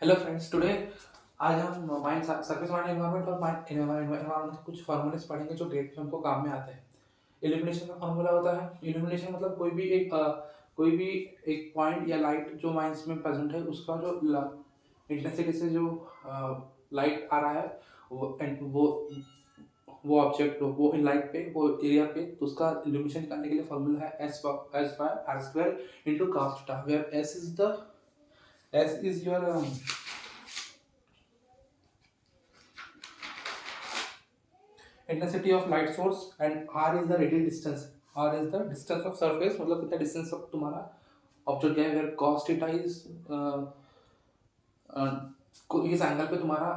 Hello friends, today आज हम mind surface mind environment और माइंड एनवायरनमेंट के कुछ फार्मूलेस पढ़ेंगे जो डेट में हमको काम में आते हैं। इल्यूमिनेशन का फार्मूला होता है। इल्यूमिनेशन मतलब कोई भी एक पॉइंट या लाइट जो माइंस में प्रेजेंट है उसका जो इंटेंसिटी से जो लाइट आ रहा है वो एंड वो ऑब्जेक्ट वो इन लाइट पे वो एरिया पे, तो उसका इल्यूमिनेशन निकालने के लिए फार्मूला है S by R square into cos theta, where S is your intensity of light source and r is the radial distance. R is the distance of surface, मतलब कितना distance of तुम्हारा object है, where cos theta is इस angle पे तुम्हारा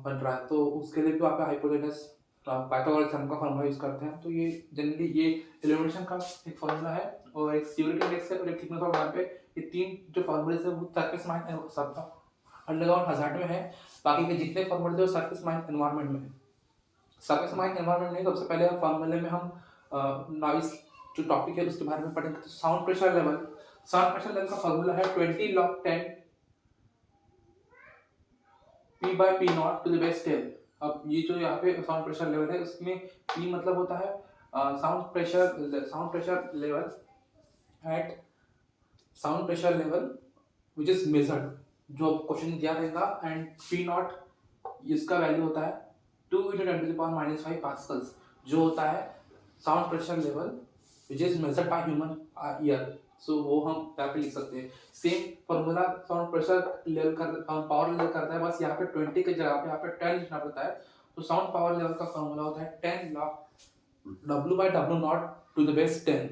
बन रहा है, तो उसके लिए भी आप हाइपोटेनस पाइथागोरस थ्योरम का फॉर्मूला यूज करते हैं। तो ये जनरली ये इल्यूमिनेशन का एक फॉर्मूला है और एक सिविल इंडेक्स है और एक थिकनेस ऑफ लैंप पे। ये तीन जो फॉर्मूलेस है वो सरफेस माइंड सब अंडरग्राउंड हजार्ड में है। बाकी के जितने फॉर्मूले जो सरफेस माइंड एनवायरनमेंट में है। सरफेस माइंड एनवायरनमेंट में सबसे पहले फॉर्मूले में हम नॉइस जो टॉपिक है उसके बारे में पढ़ेंगे। तो साउंड प्रेशर लेवल का फॉर्मूला है 20 log 10 p by p not to the base 10। अब ये जो यहाँ पे साउंड प्रेशर लेवल है उसमें p मतलब होता है sound pressure level at sound pressure level which is measured, जो क्वेश्चन दिया रहेगा, एंड p नॉट इसका वैल्यू होता है 2 into 10 to the power minus 5 pascals, जो होता है sound pressure level which is measured by human ear. So वो हम यहाँ पे लिख सकते हैं। Same formula sound pressure level का पावर लेवल करता है, बस यहाँ पे 20 की जगह पे यहाँ पे 10 लिखना पड़ता है। तो साउंड पावर लेवल का फॉर्मूला होता है 10 log W by W naught to the base 10,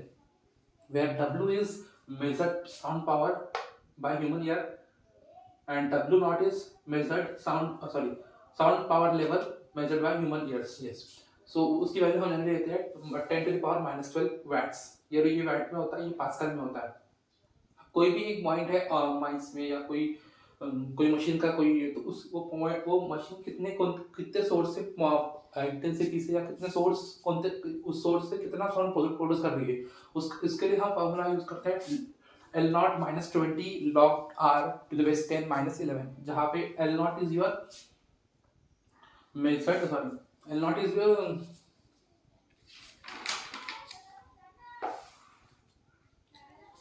where W is measured sound power by human ear and W naught is measured sound power level measured by human ears. Yes. So उसकी value हम generally लेते हैं 10 to the power minus 12 watts. ये VAT में होता है, ये pascal में होता है। कोई भी एक पॉइंट है माइंस में या कोई मशीन का कोई, तो उस वो मशीन कितने सोर्स से इंटेंसिटी से या कितने सोर्स उस सोर्स से कितना साउंड प्रोड्यूस कर रही है, इसके लिए हम फॉर्मूला यूज करते हैं L naught minus 20 log R to the base 10 minus 11, जहाँ पे L naught is your L naught is your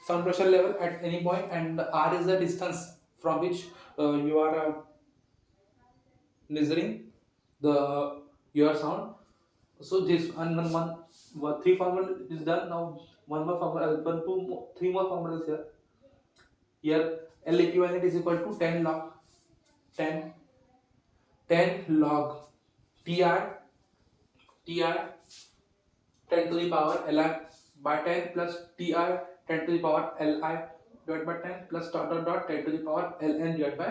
sound pressure level at any point, and R is the distance from which you are measuring your sound. So this one three formula is done. Now three more formulas here. Here L equivalent is equal to 10 log 10 log TR 10 to the power Li by 10 plus TR 10 to the power Li divided by 10 plus dot 10 to the power Ln divided by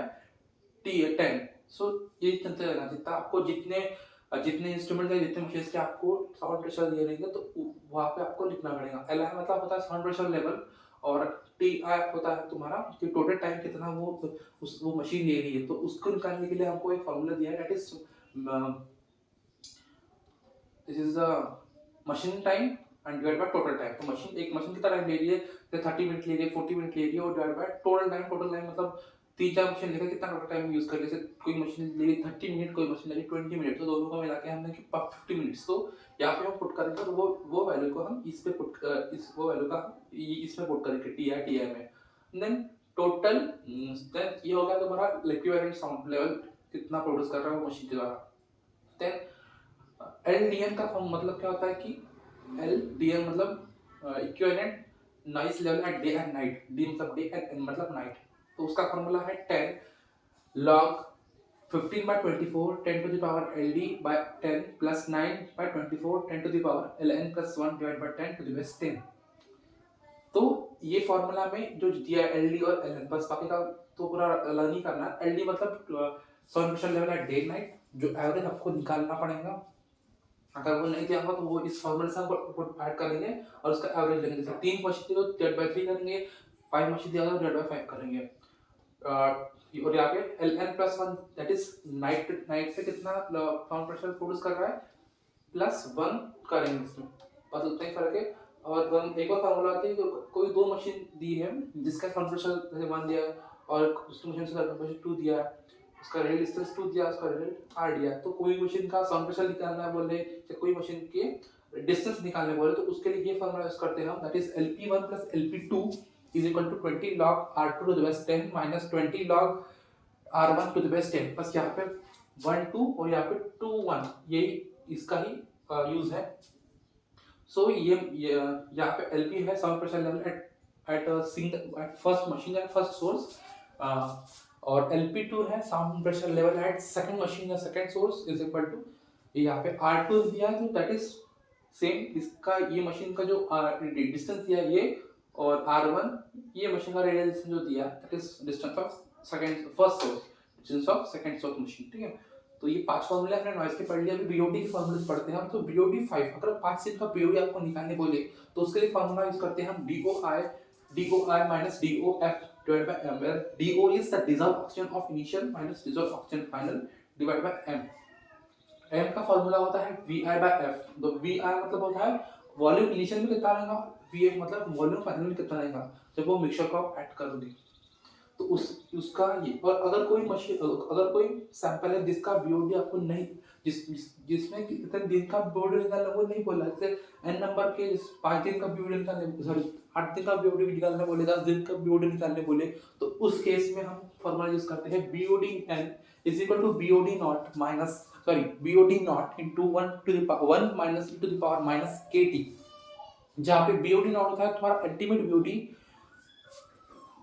T10। सो ये चलते रहना, जितना आपको जितने instrument है, जितने machine के आपको साउंड प्रेशर दिए रहेंगे तो वहाँ पे आपको लिखना पड़ेगा। Li मतलब होता है साउंड प्रेशर लेवल और Ti होता है तुम्हारा कि टोटल टाइम कितना वो मशीन ले रही है। तो उसको निकालने के लिए हमको एक फॉर्मूला दिया है, that is this is the machine time and divide by total time. तो एक मशीन कितना टाइम ले रही है, जैसे 30 मिनट ले रही है, 40 मिनट ले रही है, और डिवाइड बाय टोटल टाइम मतलब 3-4 मशीन लेकर कितना टोटल टाइम यूज कर रही है। कोई मशीन ले रही 30 मिनट, कोई मशीन ले रही 20 मिनट, तो दोनों को मिला के हमने 50 मिनट्स। तो यहाँ पे हम पुट करेंगे तो वो वैल्यू को हम इस पे वो वैल्यू का इसमें पुट करेंगे टी आई में। देन टोटल देन ये होगा तुम्हारा इक्विवेलेंट साउंड लेवल कितना प्रोड्यूस कर रहा है वो मशीन के द्वारा। देन LDN का मतलब क्या होता है कि LDN मतलब equivalent noise level at day and night. D मतलब डे एंड मतलब नाइट। तो उसका फॉर्मूला है 10 log 15 by 24 10 to the power LD by 10 plus 9 by 24 10 to the power Ln plus 1 divided by 10 to the base 10। तो ये formula में जो दिया है LD और Ln, बस बाकी का तो पूरा लर्न ही करना है। LD मतलब sound pressure level at day night, जो एवरेज आपको निकालना पड़ेगा। अगर वो नहीं दिया होगा तो वो इस फॉर्मूले से हम ऐड करेंगे और उसका एवरेज लेंगे। जैसे 3 मशीन दिया तो डिवाइड बाय 3 करेंगे, 5 मशीन दिया तो डिवाइड बाय 5 करेंगे। और यहाँ पे Ln plus 1 that is night पे कितना साउंड प्रेशर प्रोड्यूस कर रहा है प्लस 1 करेंगे इसमें, बस उतना ही फर्क है। और एक और फॉर्मूला आती है, कोई 2 मशीन दी है जिसका साउंड प्रेशर जैसे 1 दिया है और दूसरी मशीन का कंप्रेशन 2 दिया है, उसका रेल डिस्टेंस 2 दिया, उसका रेल r दिया। तो कोई मशीन का साउंड प्रेशर निकालना है बोले या कोई मशीन के डिस्टेंस निकालने बोले तो उसके लिए ये फॉर्मूला यूज करते हैं हम, that is LP1 plus LP2 is equal to 20 log R2 to the base 10 minus 20 log R1 to the base 10। बस यहाँ पे 1 2 और यहाँ पे 2 1, यही इसका ही यूज है। सो ये यहाँ पे LP है sound pressure level at single at first machine at first source, और LP2 है sound pressure level at second machine या second source is equal to, यहाँ पे R2 दिया है तो दैट इज सेम इसका, ये मशीन का जो डिस्टेंस दिया है ये, और R1 ये मशीन का रेडियल डिस्टेंस जो दिया that is distance of second first source, distance of second source machine. ठीक है, तो ये 5 फॉर्मूले हमने नॉइज के पढ़ लिया। अभी BOD के फॉर्मूले पढ़ते हैं हम। तो BOD 5, अगर 5 से का BOD आपको निकालने बोले तो उसके लिए फॉर्मूला यूज करते हैं हम DOI minus DOF divided by M, where DO is the dissolved oxygen of initial minus dissolved oxygen final divided by M। M का फॉर्मूला होता है VI by F। तो VI मतलब होता है वॉल्यूम इनिशियल में कितना रहेगा, VF मतलब वॉल्यूम फाइनल में कितना रहेगा जब वो मिक्सचर को आप ऐड करोगे। तो उसका ये, और अगर कोई मशीन, अगर कोई सैंपल है जिसका BOD आपको नहीं, जिसमें कितने दिन का BOD निकालना वो नहीं बोला, जैसे n नंबर के 5 दिन का BOD निकालने, सॉरी 8 दिन का BOD निकालना बोले, 10 दिन का BOD निकालने बोले, तो उस केस में हम फॉर्मूला यूज करते हैं BOD n is equal to BOD naught minus, sorry BOD naught into 1 to the power 1 minus e to the power minus KT, जहाँ पे BOD naught होता है तुम्हारा अल्टीमेट BOD,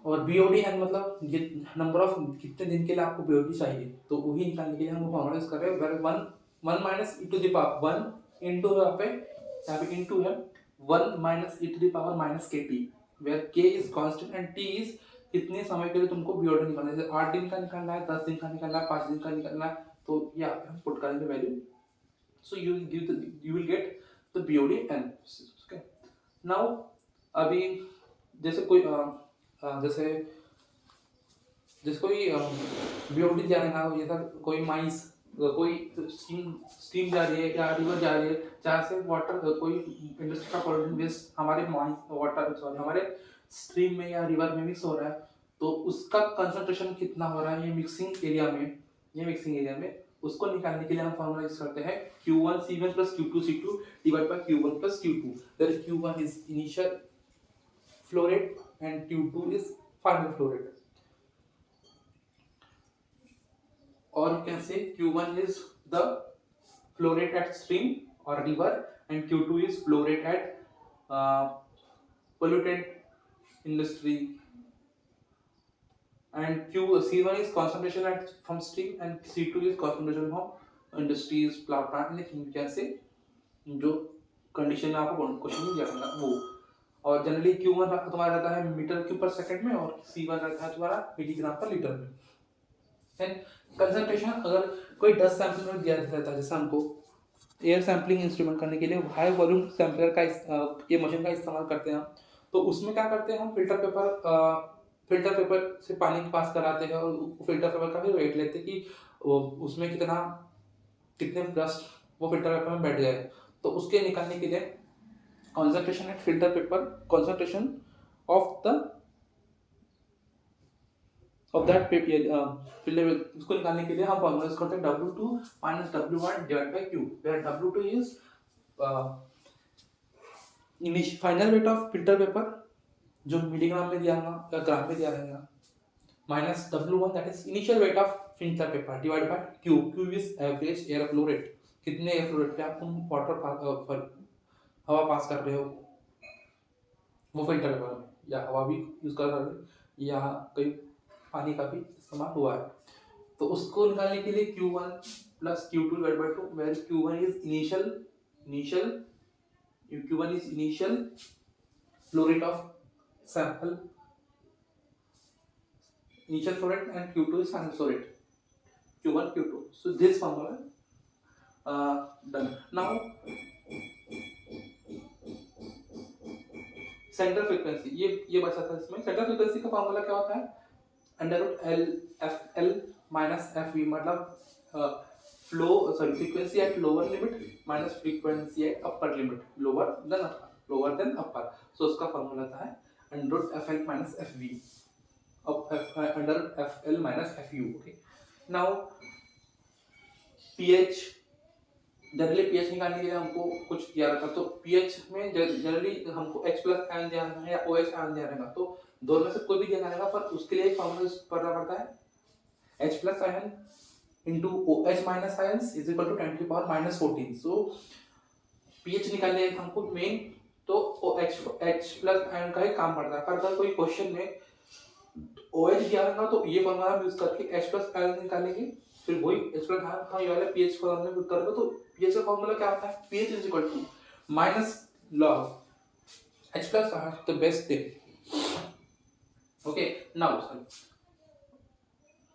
और BOD n मतलब ये नंबर ऑफ कितने दिन के लिए आपको BOD चाहिए, तो वही निकालने के लिए हम फॉर्मूला यूज कर रहे हैं, where 1 minus e to the power 1 into, यहाँ पे इनटू है 1 minus e to the power minus KT, where K is constant and T is कितने समय के लिए तुमको BOD निकालना है, जैसे 8 दिन का निकालना है, 10 दिन का निकालना है, 5 दिन का निकालना है, तो यहाँ पे हम पुट करेंगे value. So you will get the BOD n। Okay, now अभी जैसे कोई जैसे कोई BOD जा रहा है, जैसा कोई माइंस, कोई स्ट्रीम जा रही है या रिवर जा रही है जहाँ से वाटर, कोई इंडस्ट्री का पॉल्यूशन वेस्ट हमारे वाटर, सॉरी हमारे स्ट्रीम में या रिवर में मिक्स हो रहा है, तो उसका कंसंट्रेशन कितना हो रहा है ये मिक्सिंग एरिया में, उसको निकालने के लिए हम फॉर्मूला यूज करते हैं Q1 C1 plus Q2 C2 divided by Q1 plus Q2, where Q1 is initial flow rate and Q2 is final flow rate, or you can say Q1 is the flow rate at stream or river and Q2 is flow rate at polluted industry, and C1 is concentration at from stream and C2 is concentration from industries, plant, anything you can say जो condition में आपको question में दिया था वो। और generally Q1 तुम्हारा रहता है मीटर क्यूब पर सेकंड में, और C1 रहता है तुम्हारा मिलीग्राम पर लीटर में। देन कंसंट्रेशन, अगर कोई 10 सैंपल में दिया रहता है, जैसे हमको एयर सैम्पलिंग इंस्ट्रूमेंट करने के लिए हाई वॉल्यूम सैम्पलर का ये मशीन का इस्तेमाल करते हैं हम, तो उसमें क्या करते हैं हम फिल्टर पेपर से पानी पास कराते हैं, और फिल्टर पेपर का भी वेट लेते हैं कि उसमें कितने प्लस वो फिल्टर पेपर में बैठ जाए, तो उसके निकालने के लिए concentration at filter paper, concentration of that filter, उसको निकालने के लिए हम फॉर्मूला यूज करते हैं W2 minus W1 divided by Q, where W2 is final weight of filter paper जो मिलीग्राम में दिया होगा या ग्राम में दिया रहेगा, minus W1 that is initial weight of filter paper divided by Q is average air flow rate, कितने air flow rate पे आप वाटर हवा पास कर रहे हो वो फिल्टर पेपर में, या हवा भी यूज कर रहे हो या कहीं पानी का भी इस्तेमाल हुआ है, तो उसको निकालने के लिए Q1 plus Q2 divided by 2, where Q1 is initial flow rate of sample, initial flow rate, and Q2 is final flow rate, Q1 Q2. So this formula done. Now central frequency, ये बचा था इसमें। Central frequency का formula क्या होता है, √LFL minus FV, मतलब frequency at lower limit minus frequency at upper limit, lower than upper, so उसका फॉर्मूला था √FL माइनस FV। अब under FL minus FU. Okay. Now pH, generally pH निकालने के लिए हमको कुछ दिया रहता है, तो pH में जनरली हमको H प्लस आयन दिया रहता है या OH आयन दिया रहेगा, तो दोनों में से कोई भी दिया रहेगा, पर उसके लिए एक फॉर्मूला यूज करना पड़ता है H plus ion into OH minus ions is equal to 10 की पावर माइनस 14. सो pH निकालने के हमको मेन तो H प्लस आयन का ही काम पड़ता है, पर अगर कोई क्वेश्चन में OH दिया रहेगा तो ये फॉर्मूला यूज करके H प्लस आयन निकालेंगे, फिर वही H प्लस आयन हम ये वाला pH फॉर्मूला यूज करेंगे, तो pH का फॉर्मूला क्या होता है, pH is equal to minus log H plus ion the best thing. Okay, now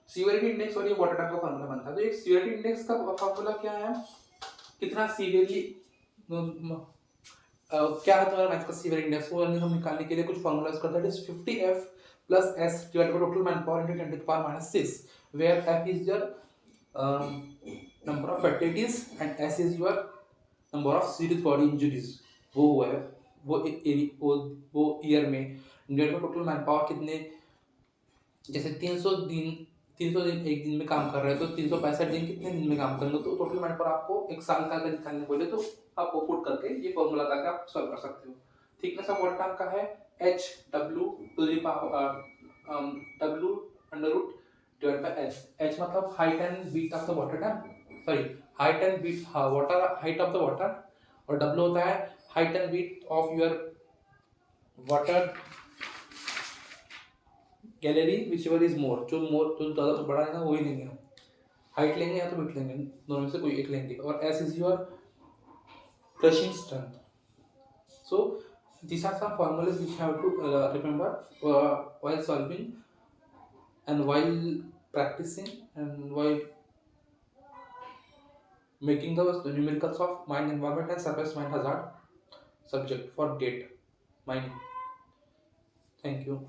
severity index और ये वाटर टैंक का फॉर्मूला बनता है. तो एक सीवियरिटी इंडेक्स का फॉर्मूला क्या है, कितना सीवियरली क्या है तुम्हारा मैथ का सीवियरिटी इंडेक्स, वो हम निकालने के लिए कुछ फॉर्मूला यूज करते हैं. It is 50F plus S divided by total manpower into 10 to the power minus 6, where F is your number of fatalities and S is your number of serious body injuries. वो हुआ है वो year में divide by total manpower कितने, जैसे 300 दिन एक दिन में काम कर रहे हैं, तो 365 दिन कितने दिन में काम करेंगे, तो टोटल मैनपावर आपको एक साल का अगर निकालने बोले तो आप वो पुट करके ये फॉर्मूला लगा आप सॉल्व कर सकते हो. थिकनेस ऑफ वाटर टैंक का है H W to the power W under root divide by S. H मतलब height and width of the water tank, sorry height and width, water height of the water, और W होता है height and width of your water gallery whichever is more, जो ज़्यादा बड़ा है ना वही लेंगे हम, हाइट लेंगे या तो विड्थ लेंगे, दोनों में से कोई एक लेंगे. और S is your crushing strength. So these are some formulas which you have to remember while solving and while practicing and while making the numericals of mine environment and surface mine hazard subject for GATE mining. Thank you.